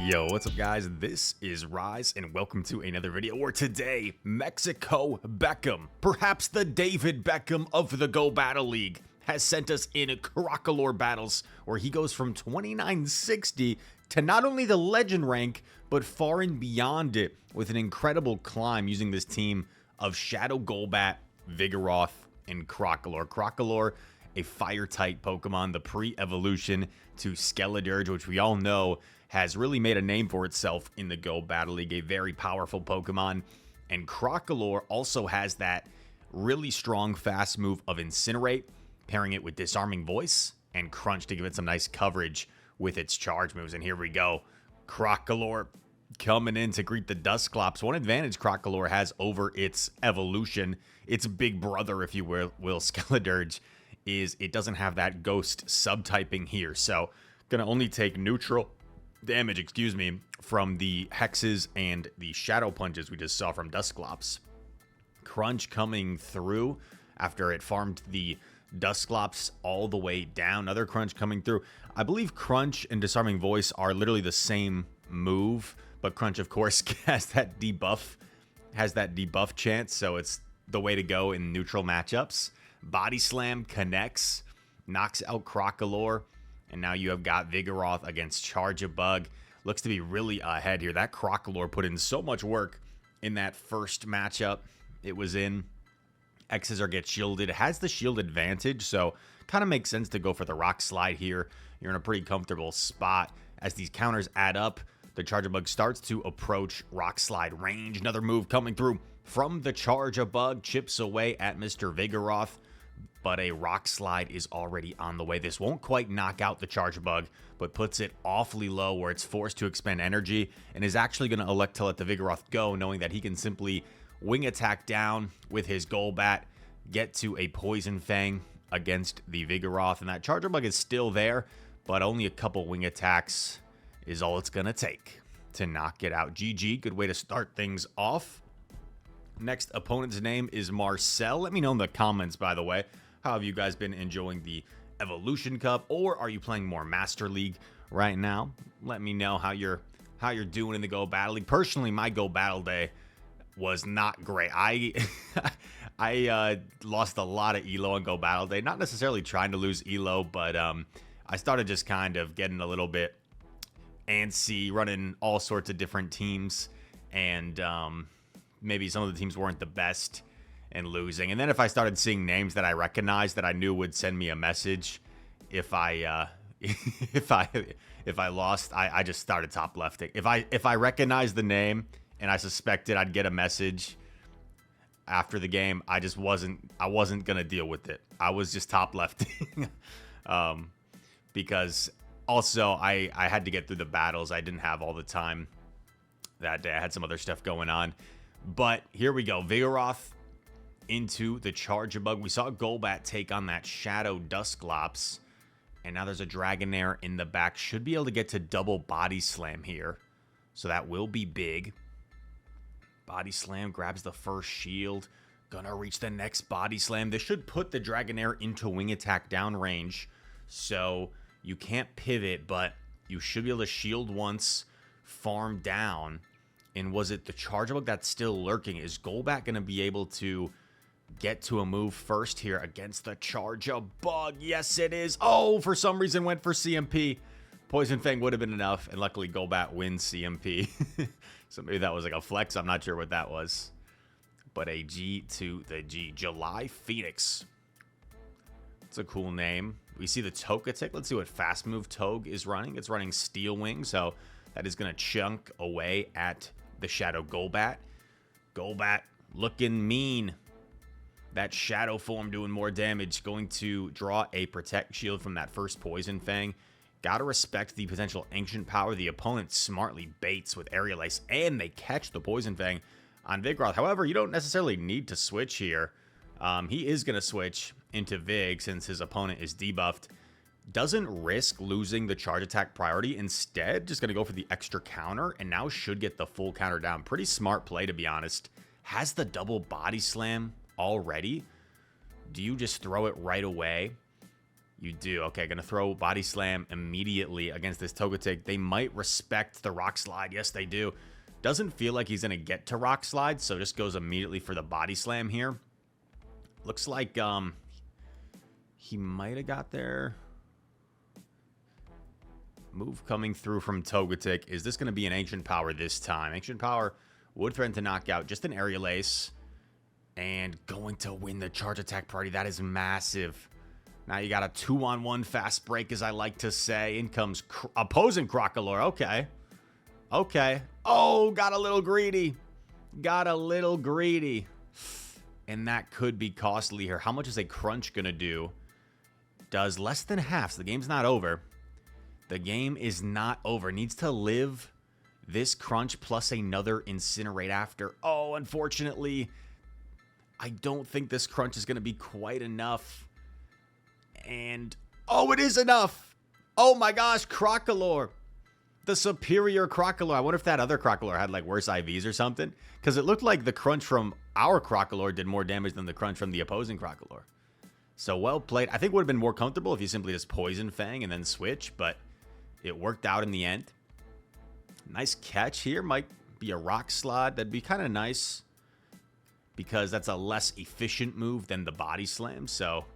Yo, what's up guys? This is Rise and welcome to another video where today, Mexico Beckham, perhaps the David Beckham of the Go Battle League, has sent us in Crocalor battles where he goes from 2960 to not only the legend rank, but far and beyond it with an incredible climb using this team of Shadow Golbat, Vigoroth, and Crocalor. Crocalor, a fire-type Pokemon, the pre-evolution to Skeledirge, which we all know has really made a name for itself in the Go Battle League, a very powerful Pokemon. And Crocalor also has that really strong fast move of Incinerate, pairing it with Disarming Voice and Crunch to give it some nice coverage with its charge moves. And here we go. Crocalor coming in to greet the Dusclops. One advantage Crocalor has over its evolution, its big brother, if you will, Skeledirge, is it doesn't have that ghost subtyping here. So gonna only take neutral damage, from the hexes and the shadow punches we just saw from Dusclops. Crunch coming through after it farmed the Dusclops all the way down. Another Crunch coming through. I believe Crunch and Disarming Voice are literally the same move, but Crunch, of course, has that debuff chance, so it's the way to go in neutral matchups. Body Slam connects, knocks out Crocalor, and now you have got Vigoroth against Charge-a-Bug. Looks to be really ahead here. That Crocalor put in so much work in that first matchup it was in. X's get shielded. It has the shield advantage, so kind of makes sense to go for the Rock Slide here. You're in a pretty comfortable spot. As these counters add up, the Charge-a-Bug starts to approach Rock Slide range. Another move coming through from the Charge-a-Bug. Chips away at Mr. Vigoroth, but a Rock Slide is already on the way. This won't quite knock out the Charge-a-Bug, but puts it awfully low where it's forced to expend energy and is actually going to elect to let the Vigoroth go, knowing that he can simply wing attack down with his Golbat, get to a Poison Fang against the Vigoroth, and that Charge-a-Bug is still there, but only a couple wing attacks is all it's going to take to knock it out. GG, good way to start things off. Next opponent's name is Marcel. Let me know in the comments, by the way. How have you guys been enjoying the Evolution Cup, or are you playing more Master League right now? Let me know how you're doing in the Go Battle League. Personally, my Go Battle Day was not great. I lost a lot of elo on Go Battle Day. Not necessarily trying to lose elo, but I started just kind of getting a little bit antsy, running all sorts of different teams, and maybe some of the teams weren't the best, and losing. And then if I started seeing names that I recognized that I knew would send me a message if I if I lost, I just started top lefting. If I recognized the name and I suspected I'd get a message after the game, I wasn't gonna deal with it. I was just top lefting. Because also I had to get through the battles. I didn't have all the time that day. I had some other stuff going on. But here we go. Vigoroth into the Charge-a-Bug. We saw Golbat take on that Shadow Dusclops, and now there's a Dragonair in the back. Should be able to get to double Body Slam here, so that will be big. Body Slam grabs the first shield. Gonna reach the next Body Slam. This should put the Dragonair into wing attack down range, so you can't pivot, but you should be able to shield once, farm down. And was it the Charge-a-Bug that's still lurking? Is Golbat going to be able to get to a move first here against the Charge-a-Bug? Yes, it is. Oh, for some reason went for CMP. Poison Fang would have been enough, and luckily Golbat wins CMP. So maybe that was like a flex. I'm not sure what that was. But a G to the G. July Phoenix. It's a cool name. We see the Togetic. Let's see what fast move Toge is running. It's running Steel Wing, so that is going to chunk away at the Shadow Golbat. Golbat looking mean. That Shadow form doing more damage. Going to draw a Protect Shield from that first Poison Fang. Gotta respect the potential Ancient Power. The opponent smartly baits with Aerial Ace, and they catch the Poison Fang on Vigoroth. However, you don't necessarily need to switch here. He is going to switch into Vig since his opponent is debuffed. Doesn't risk losing the charge attack priority. Instead, just going to go for the extra counter, and now should get the full counter down. Pretty smart play, to be honest. Has the double Body Slam already. Do you just throw it right away? You do. Okay, gonna throw Body Slam immediately against this Togetic. They might respect the Rock Slide. Yes, they do. Doesn't feel like he's gonna get to Rock Slide, so just goes immediately for the Body Slam here. Looks like he might have got there. Move coming through from Togetic. Is this gonna be an Ancient Power this time? Ancient Power would threaten to knock out just an Aerial Ace. And going to win the Charge Attack Party. That is massive. Now you got a 2-on-1 fast break, as I like to say. In comes opposing Crocalor. Okay. Okay. Oh, got a little greedy. Got a little greedy. And that could be costly here. How much is a Crunch going to do? Does less than half. So the game's not over. The game is not over. Needs to live this Crunch plus another Incinerate after. Oh, unfortunately, I don't think this Crunch is going to be quite enough. And, oh, it is enough. Oh my gosh, Crocalor. The superior Crocalor. I wonder if that other Crocalor had like worse IVs or something. Because it looked like the Crunch from our Crocalor did more damage than the Crunch from the opposing Crocalor. So well played. I think it would have been more comfortable if you simply just Poison Fang and then switch. But it worked out in the end. Nice catch here. Might be a Rock Slide. That'd be kind of nice. Because that's a less efficient move than the Body Slam. So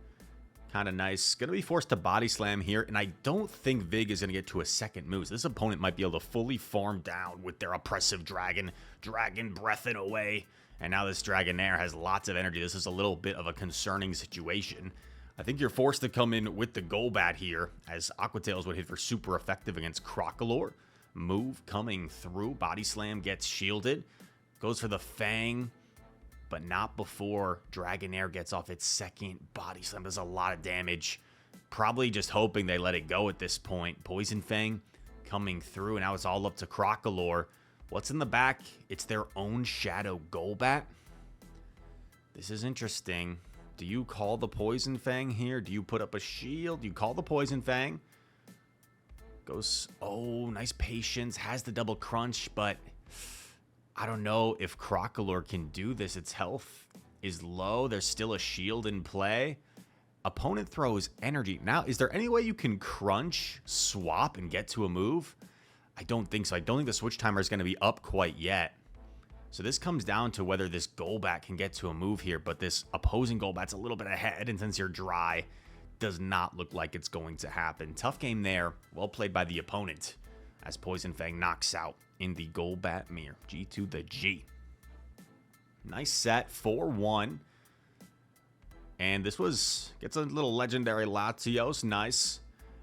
kind of nice. Going to be forced to Body Slam here. And I don't think Vig is going to get to a second move. So this opponent might be able to fully farm down with their oppressive Dragon. Dragon breathing away. And now this Dragonair has lots of energy. This is a little bit of a concerning situation. I think you're forced to come in with the Golbat here. As Aqua Tails would hit for super effective against Crocalor. Move coming through. Body Slam gets shielded. Goes for the Fang. But not before Dragonair gets off its second Body Slam. Does a lot of damage. Probably just hoping they let it go at this point. Poison Fang coming through. And now it's all up to Crocalor. What's in the back? It's their own Shadow Golbat. This is interesting. Do you call the Poison Fang here? Do you put up a shield? Do you call the Poison Fang? Goes, oh, nice patience. Has the double crunch, but I don't know if Crocalor can do this. Its health is low. There's still a shield in play. Opponent throws energy. Now, is there any way you can crunch, swap, and get to a move? I don't think so. I don't think the switch timer is going to be up quite yet. So this comes down to whether this Golbat can get to a move here. But this opposing Golbat's a little bit ahead. And since you're dry, does not look like it's going to happen. Tough game there. Well played by the opponent. As Poison Fang knocks out in the Golbat mirror. G to the G. Nice set. 4-1. And this gets a little legendary Latios. Nice.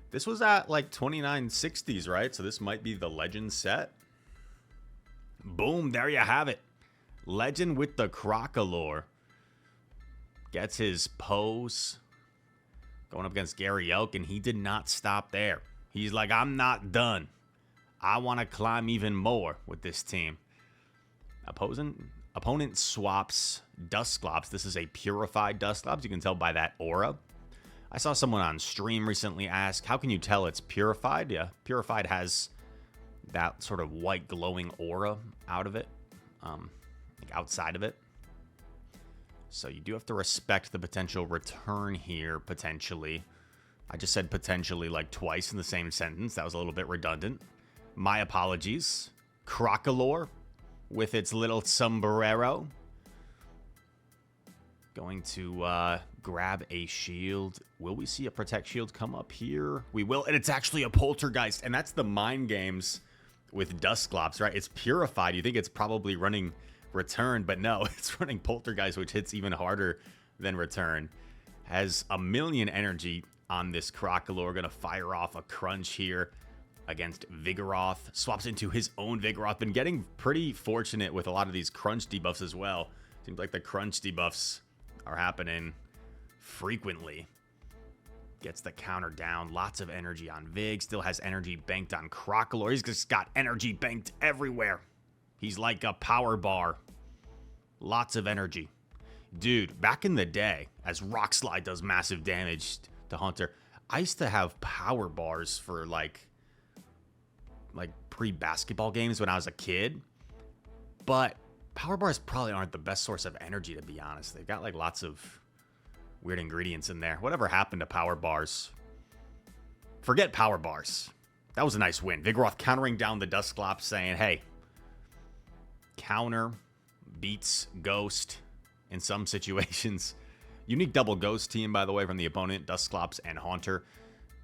This was at like 2960s, right? So this might be the legend set. Boom. There you have it. Legend with the Crocalor. Gets his pose. Going up against Gary Oak. And he did not stop there. He's like, I'm not done. I want to climb even more with this team. Opponent swaps Dusclops. This is a purified Dusclops. You can tell by that aura. I saw someone on stream recently ask, how can you tell it's purified? Yeah, purified has that sort of white glowing aura out of it, like outside of it. So you do have to respect the potential return here, potentially. I just said potentially like twice in the same sentence. That was a little bit redundant. My apologies. Crocalor with its little sombrero. Going to grab a shield. Will we see a Protect Shield come up here? We will, and it's actually a Poltergeist, and that's the mind games with Dusclops, right? It's purified. You think it's probably running Return, but no, it's running Poltergeist, which hits even harder than Return. Has a million energy on this Crocalor. Gonna fire off a Crunch here against Vigoroth. Swaps into his own Vigoroth. Been getting pretty fortunate with a lot of these Crunch debuffs as well. Seems like the Crunch debuffs are happening frequently. Gets the counter down. Lots of energy on Vig. Still has energy banked on Crocalor. He's just got energy banked everywhere. He's like a power bar. Lots of energy. Dude, back in the day, as Rock Slide does massive damage to Hunter, I used to have power bars for like pre-basketball games when I was a kid. But power bars probably aren't the best source of energy, to be honest. They've got like lots of weird ingredients in there. Whatever happened to power bars? Forget power bars. That was a nice win. Vigoroth countering down the Dusclops, saying, hey, counter beats Ghost in some situations. Unique double Ghost team, by the way, from the opponent, Dusclops and Haunter.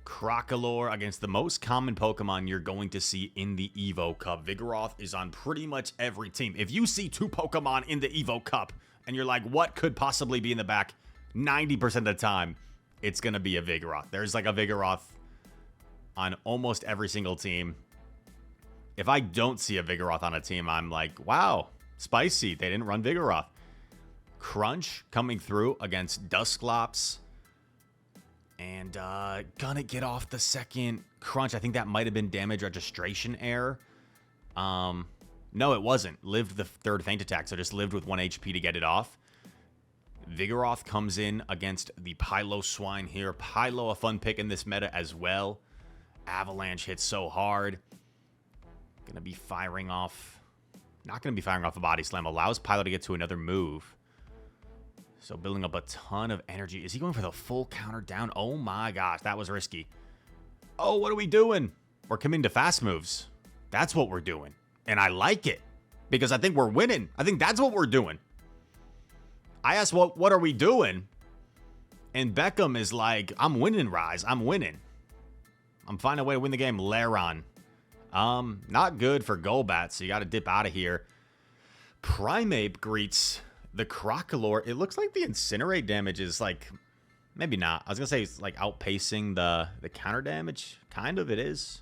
Crocalor against the most common Pokemon you're going to see in the Evo Cup. Vigoroth is on pretty much every team. If you see 2 Pokemon in the Evo Cup and you're like, what could possibly be in the back? 90% of the time, it's going to be a Vigoroth. There's like a Vigoroth on almost every single team. If I don't see a Vigoroth on a team, I'm like, wow, spicy. They didn't run Vigoroth. Crunch coming through against Dusclops. And gonna get off the second Crunch. I think that might have been damage registration error. No, it wasn't. Lived the third feint attack, so just lived with 1 HP to get it off. Vigoroth comes in against the Pylo Swine here. Pylo, a fun pick in this meta as well. Avalanche hits so hard. Gonna be firing off. Not gonna be firing off a Body Slam. Allows Pylo to get to another move. So building up a ton of energy. Is he going for the full counter down? Oh my gosh, that was risky. Oh, what are we doing? We're committing to fast moves. That's what we're doing. And I like it. Because I think we're winning. I think that's what we're doing. I asked, what are we doing? And Beckham is like, I'm winning, Rise. I'm winning. I'm finding a way to win the game. Laron. Not good for Golbat, so you got to dip out of here. Primeape greets the Crocalor. It looks like the Incinerate damage is like, maybe not. I was going to say it's like outpacing the counter damage. Kind of, it is.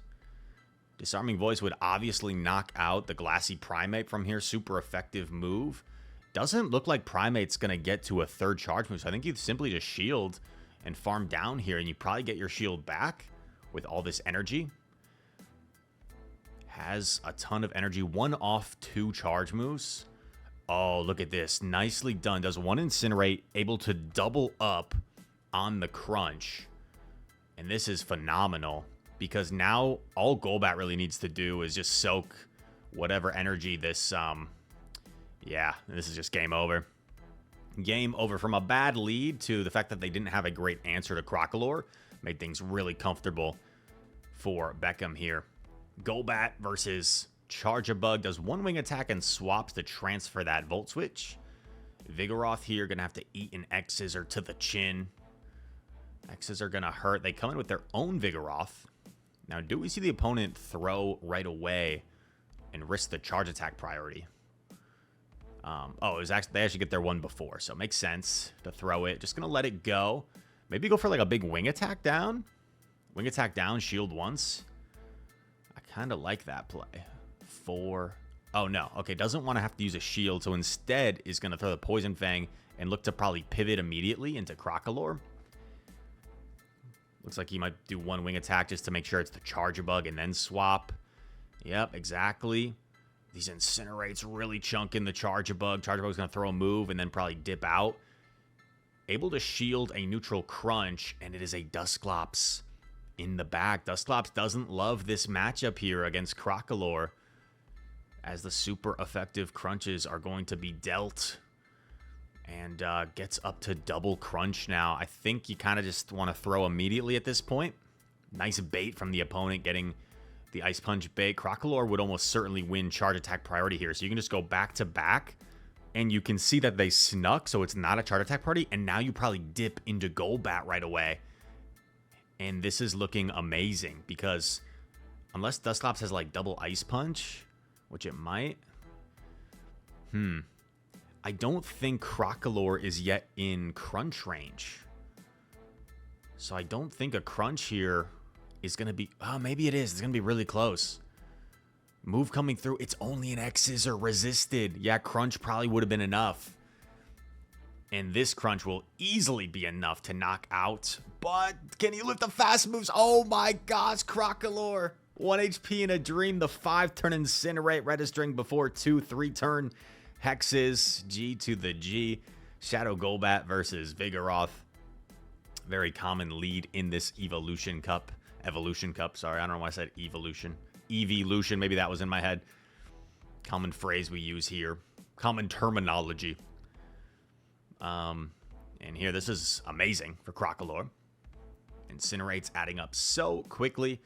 Disarming Voice would obviously knock out the Glassy Primeape from here. Super effective move. Doesn't look like Primate's going to get to a third charge move. So I think you simply just shield and farm down here. And you probably get your shield back with all this energy. Has a ton of energy. 1 off 2 charge moves. Oh, look at this. Nicely done. Does 1 Incinerate. Able to double up on the Crunch. And this is phenomenal. Because now all Golbat really needs to do is just soak whatever energy this... yeah, this is just game over. Game over. From a bad lead to the fact that they didn't have a great answer to Crocalor. Made things really comfortable for Beckham here. Golbat versus Charjabug. Does 1 wing attack and swaps to transfer that Volt Switch. Vigoroth here going to have to eat an X-Scissor to the chin. X-Scissor going to hurt. They come in with their own Vigoroth. Now, do we see the opponent throw right away and risk the charge attack priority? Oh, it was actually, they actually get their one before, so it makes sense to throw it. Just going to let it go. Maybe go for like a big wing attack down. Wing attack down, shield once. I kind of like that play. 4. Oh, no. Okay, doesn't want to have to use a shield, so instead is going to throw the Poison Fang and look to probably pivot immediately into Crocalor. Looks like he might do 1 wing attack just to make sure it's the Charjabug and then swap. Yep, exactly. These Incinerates really chunking the Charjabug. Charjabug's going to throw a move and then probably dip out. Able to shield a neutral Crunch, and it is a Dusclops in the back. Dusclops doesn't love this matchup here against Crocalor, as the super effective Crunches are going to be dealt. And gets up to double Crunch now. I think you kind of just want to throw immediately at this point. Nice bait from the opponent, getting the Ice Punch bait. Crocalor would almost certainly win charge attack priority here. So you can just go back to back. And you can see that they snuck, so it's not a charge attack party. And now you probably dip into Golbat right away. And this is looking amazing. Because unless Dusclops has like double Ice Punch, which it might. I don't think Crocalor is yet in Crunch range. So I don't think a Crunch here is going to be... Oh, maybe it is. It's going to be really close. Move coming through. It's only an X-Scissor resisted. Yeah, Crunch probably would have been enough. And this Crunch will easily be enough to knock out. But can he lift the fast moves? Oh my gosh, Crocalor. 1 HP in a dream. The 5-turn Incinerate registering before 2 3-turn Hexes. G to the G. Shadow Golbat versus Vigoroth. Very common lead in this Evolution Cup. Evolution Cup, sorry. I don't know why I said Evolution. Evolution, maybe that was in my head. Common phrase we use here. Common terminology. And here, this is amazing for Crocalor. Incinerate's adding up so quickly.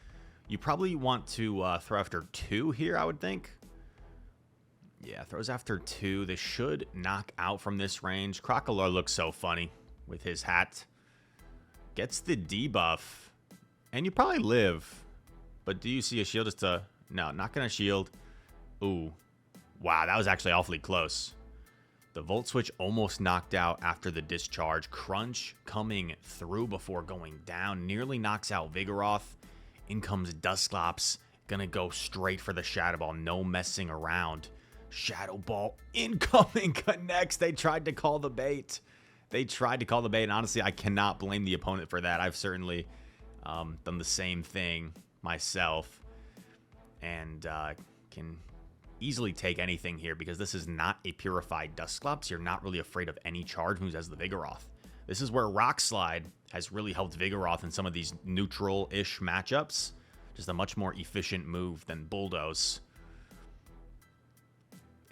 You probably want to throw after 2 here, I would think. Yeah, throws after 2. This should knock out from this range. Crocalor looks so funny with his hat. Gets the debuff. And you probably live. But do you see a shield? Just a... No, not going to shield. Ooh. Wow, that was actually awfully close. The Volt Switch almost knocked out after the discharge. Crunch coming through before going down. Nearly knocks out Vigoroth. In comes Dusclops. Gonna go straight for the Shadow Ball. No messing around. Shadow Ball incoming connects. They tried to call the bait. And honestly, I cannot blame the opponent for that. I've certainly done the same thing myself. And can easily take anything here because this is not a purified Dusclops. You're not really afraid of any charge moves as the Vigoroth. This is where Rock Slide has really helped Vigoroth in some of these neutral-ish matchups. Just a much more efficient move than Bulldoze.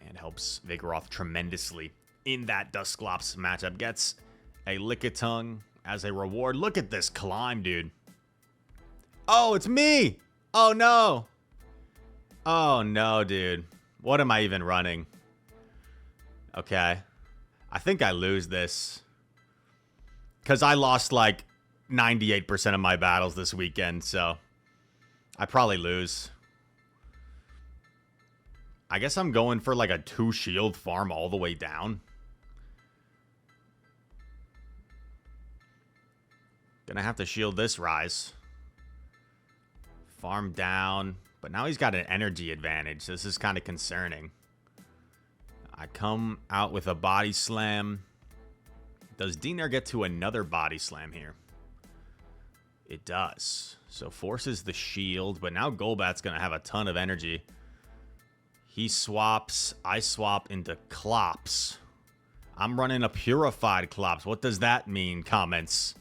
And helps Vigoroth tremendously in that Dusclops matchup. Gets a Lickitung as a reward. Look at this climb, dude. Oh, it's me! Oh, no! Oh, no, dude. What am I even running? Okay. I think I lose this. Because I lost like 98% of my battles this weekend, so I probably lose. I guess I'm going for like a 2 shield farm all the way down. Gonna have to shield this Rise. Farm down. But now he's got an energy advantage. This is kind of concerning. I come out with a Body Slam. Does Dinar get to another Body Slam here? It does. So forces the shield. But now Golbat's going to have a ton of energy. He swaps. I swap into Clops. I'm running a Purified Clops. What does that mean, comments?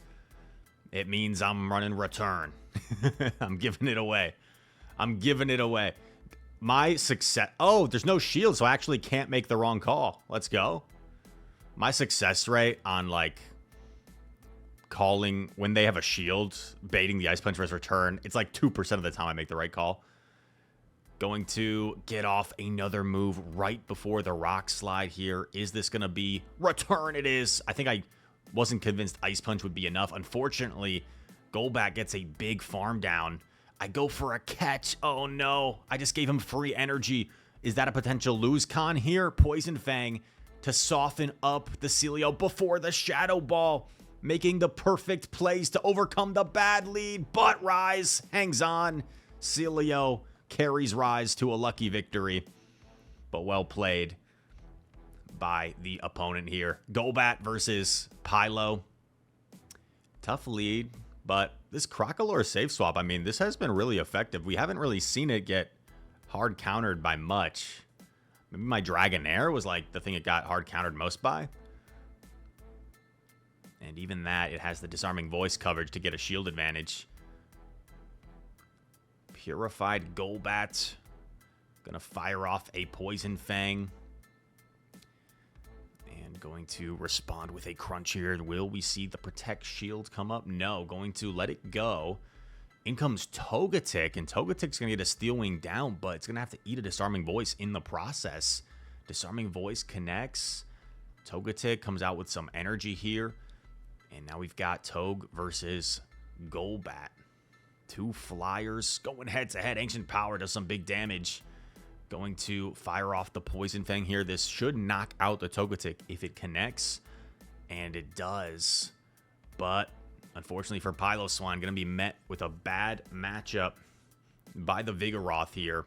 It means I'm running Return. I'm giving it away. My success... Oh, there's no shield, so I actually can't make the wrong call. Let's go. My success rate on, like, calling when they have a shield, baiting the Ice Punch for his return, it's like 2% of the time I make the right call. Going to get off another move right before the Rock Slide here. Is this going to be return? It is. I think I wasn't convinced Ice Punch would be enough. Unfortunately, Golbat gets a big farm down. I go for a catch. Oh, no. I just gave him free energy. Is that a potential lose con here? Poison Fang to soften up the Celio before the Shadow Ball, making the perfect plays to overcome the bad lead. But Rise hangs on. Celio carries Rise to a lucky victory. But well played by the opponent here. Golbat versus Pylo. Tough lead. But this Crocalor safe swap, I mean, this has been really effective. We haven't really seen it get hard countered by much. Maybe my Dragonair was like the thing it got hard countered most by. And even that, it has the Disarming Voice coverage to get a shield advantage. Purified Golbat. Gonna fire off a Poison Fang. Going to respond with a crunch here. Will we see the Protect Shield come up? No. Going to let it go. In comes Togetic, and Togetic's going to get a Steel Wing down, but it's going to have to eat a Disarming Voice in the process. Disarming Voice connects. Togetic comes out with some energy here. And now we've got Tog versus Golbat. 2 flyers going head-to-head. Ancient Power does some big damage. Going to fire off the Poison Fang here. This should knock out the Togetic if it connects. And it does. But unfortunately for Piloswine, going to be met with a bad matchup by the Vigoroth here.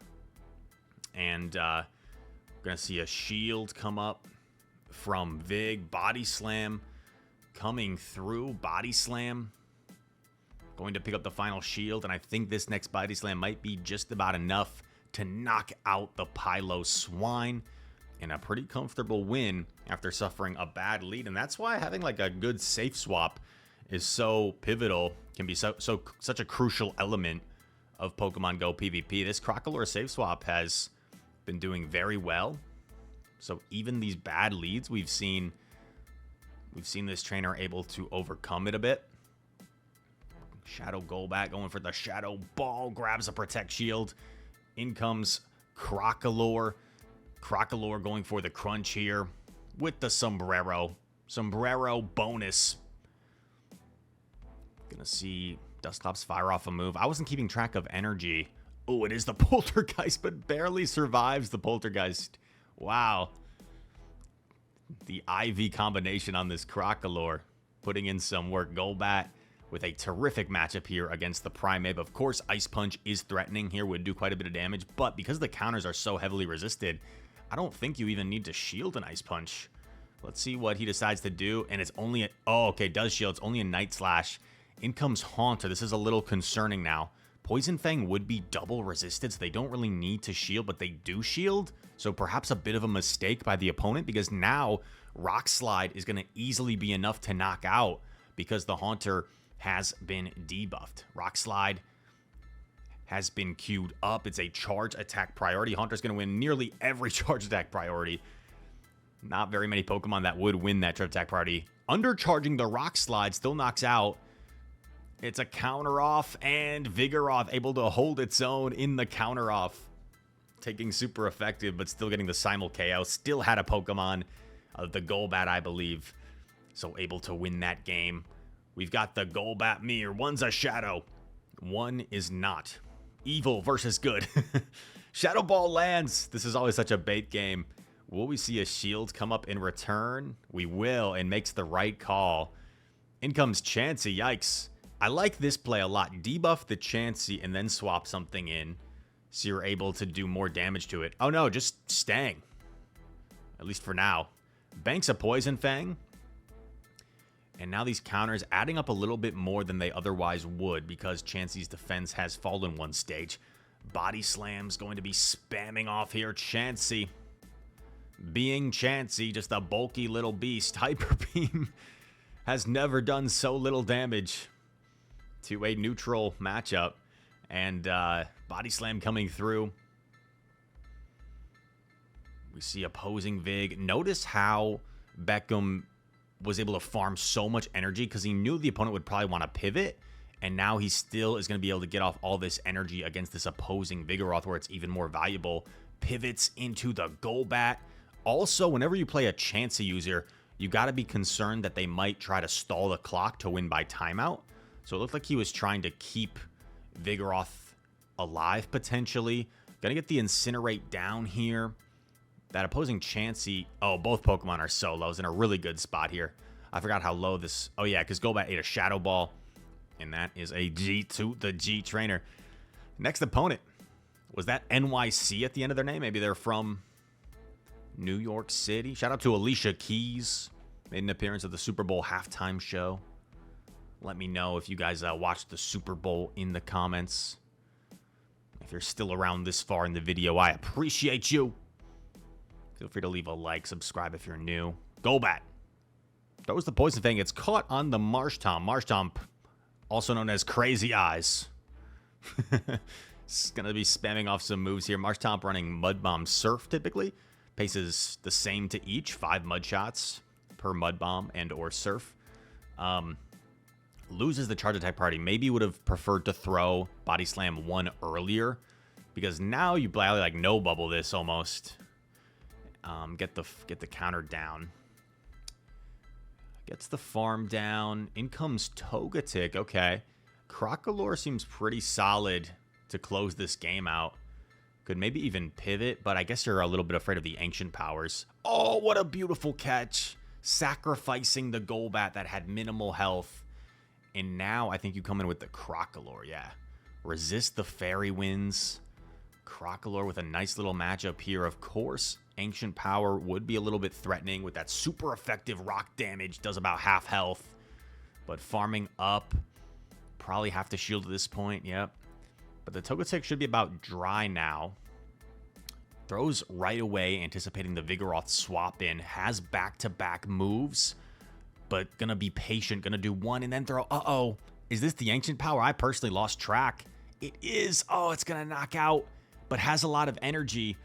And going to see a shield come up from Vig. Body Slam coming through. Body Slam. Going to pick up the final shield. And I think this next Body Slam might be just about enough to knock out the Piloswine in a pretty comfortable win after suffering a bad lead. And that's why having like a good safe swap is so pivotal, can be such a crucial element of Pokemon Go PvP. This Crocalor safe swap has been doing very well. So even these bad leads we've seen this trainer able to overcome it a bit. Shadow Golbat going for the Shadow Ball. Grabs a Protect Shield. In comes Crocalor. Crocalor going for the Crunch here with the Sombrero. Sombrero bonus. Gonna see Dusclops fire off a move. I wasn't keeping track of energy. Oh, it is the Poltergeist, but barely survives the Poltergeist. Wow. The IV combination on this Crocalor. Putting in some work. Golbat with a terrific matchup here against the Primeape. Of course, Ice Punch is threatening here. Would do quite a bit of damage. But because the counters are so heavily resisted, I don't think you even need to shield an Ice Punch. Let's see what he decides to do. And it's only a... Oh, okay, does shield. It's only a Night Slash. In comes Haunter. This is a little concerning now. Poison Fang would be double resisted, so they don't really need to shield, but they do shield. So perhaps a bit of a mistake by the opponent, because now Rock Slide is going to easily be enough to knock out because the Haunter has been debuffed. Rock Slide has been queued up. It's a charge attack priority. Haunter's going to win nearly every charge attack priority. Not very many Pokemon that would win that charge attack priority. Undercharging the Rock Slide still knocks out. It's a counter off, and Vigoroth able to hold its own in the counter off. Taking super effective, but still getting the Simul KO. Still had a Pokemon, the Golbat, I believe. So able to win that game. We've got the Golbat Mirror. One's a Shadow. One is not. Evil versus good. Shadow Ball lands. This is always such a bait game. Will we see a shield come up in return? We will, and makes the right call. In comes Chansey. Yikes. I like this play a lot. Debuff the Chansey and then swap something in so you're able to do more damage to it. Oh no, just Stang. At least for now. Banks a Poison Fang. And now these counters adding up a little bit more than they otherwise would because Chansey's defense has fallen one stage. Body Slam's going to be spamming off here. Chansey. Being Chansey, just a bulky little beast. Hyper Beam has never done so little damage to a neutral matchup. And Body Slam coming through. We see opposing Vig. Notice how Beckham was able to farm so much energy because he knew the opponent would probably want to pivot. And now he still is going to be able to get off all this energy against this opposing Vigoroth where it's even more valuable. Pivots into the Golbat. Also, whenever you play a Chansey user, you got to be concerned that they might try to stall the clock to win by timeout. So it looked like he was trying to keep Vigoroth alive, potentially. Gonna get the Incinerate down here. That opposing Chansey... Oh, both Pokemon are so low. It's in a really good spot here. I forgot how low this... Oh, yeah, because Golbat ate a Shadow Ball. And that is a G to the G trainer. Next opponent. Was that NYC at the end of their name? Maybe they're from New York City. Shout out to Alicia Keys. Made an appearance at the Super Bowl halftime show. Let me know if you guys watched the Super Bowl in the comments. If you're still around this far in the video, I appreciate you. Feel free to leave a like, subscribe if you're new. Golbat. Throws the Poison Fang. It's caught on the Marshtomp. Marshtomp, also known as Crazy Eyes. It's going to be spamming off some moves here. Marshtomp running Mud Bomb Surf typically. Paces the same to each. 5 Mud Shots per Mud Bomb and or Surf. Loses the charge attack priority. Maybe would have preferred to throw Body Slam 1 earlier. Because now you probably like no bubble this almost. Get the counter down. Gets the farm down. In comes Togetic. Okay. Crocalor seems pretty solid to close this game out. Could maybe even pivot, but I guess you're a little bit afraid of the Ancient Powers. Oh, what a beautiful catch. Sacrificing the Golbat that had minimal health. And now I think you come in with the Crocalor, yeah. Resist the Fairy Winds. Crocalor with a nice little matchup here. Of course, Ancient Power would be a little bit threatening with that super effective rock damage. Does about half health. But farming up. Probably have to shield at this point, yep. But the Togetic should be about dry now. Throws right away, anticipating the Vigoroth swap in. Has back-to-back moves. But gonna be patient. Gonna do one and then throw. Uh-oh. Is this the Ancient Power? I personally lost track. It is. Oh, it's gonna knock out. But has a lot of energy.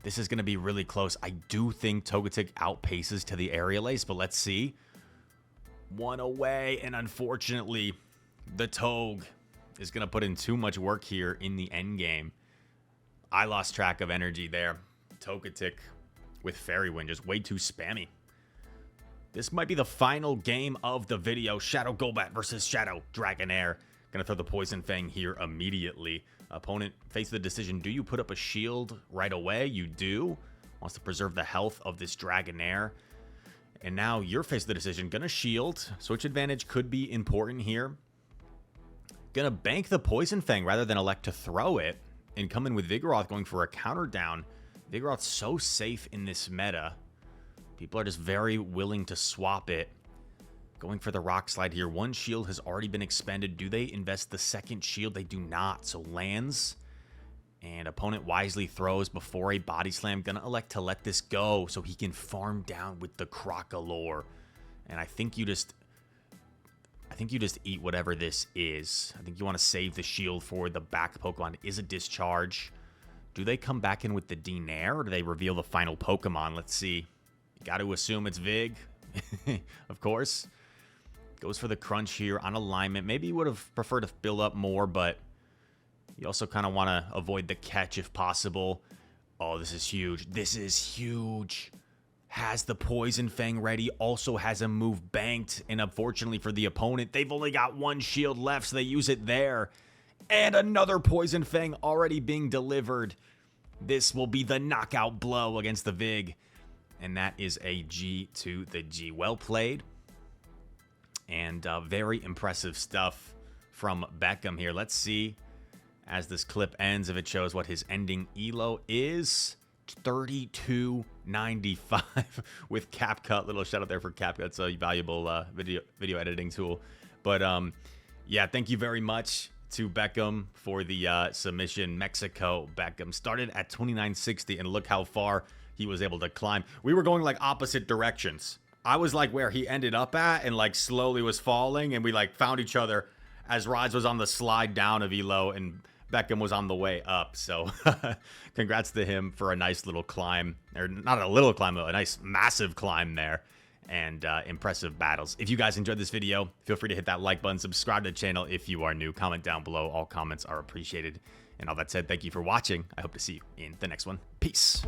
This is gonna be really close. I do think Togetic outpaces to the Aerial Ace, but let's see. One away, and unfortunately, The Togue is going to put in too much work here in the end game. I lost track of energy there. Togetic with Fairy Wind, just way too spammy. This might be the final game of the video. Shadow Golbat versus Shadow Dragonair. Gonna throw the Poison Fang here immediately. Opponent faces the decision, do you put up a shield right away? You do. Wants to preserve the health of this Dragonair. And now you're facing the decision, gonna shield. Switch advantage could be important here. Gonna bank the Poison Fang rather than elect to throw it. And come in with Vigoroth going for a counter down. Vigoroth's so safe in this meta. People are just very willing to swap it. Going for the Rock Slide here. One shield has already been expended. Do they invest the second shield? They do not. So lands. And opponent wisely throws before a Body Slam. Gonna elect to let this go so he can farm down with the Crocalor. And I think you just eat whatever this is. I think you want to save the shield for the back Pokemon. Is a Discharge. Do they come back in with the D-Nair, or do they reveal the final Pokemon? Let's see. You got to assume it's Vig, of course. Goes for the Crunch here on alignment. Maybe you would have preferred to build up more, but you also kind of want to avoid the catch if possible. Oh, this is huge. This is huge. Has the Poison Fang ready. Also has a move banked. And unfortunately for the opponent, they've only got one shield left, so they use it there. And another Poison Fang already being delivered. This will be the knockout blow against the Vig. And that is a G to the G. Well played. And very impressive stuff from Beckham here. Let's see, as this clip ends, if it shows what his ending elo is. 32.95 with CapCut. Little shout out there for CapCut. It's a valuable video editing tool. But yeah, thank you very much to Beckham for the submission. Mexico Beckham started at 2960, and look how far he was able to climb. We were going like opposite directions. I was like where he ended up at and like slowly was falling, and we like found each other as Rides was on the slide down of elo and Beckham was on the way up. So congrats to him for a nice little climb, or not a little climb, though, a nice massive climb there, and impressive battles. If you guys enjoyed this video, feel free to hit that like button, subscribe to the channel if you are new, comment down below. All comments are appreciated. And all that said, thank you for watching. I hope to see you in the next one. Peace.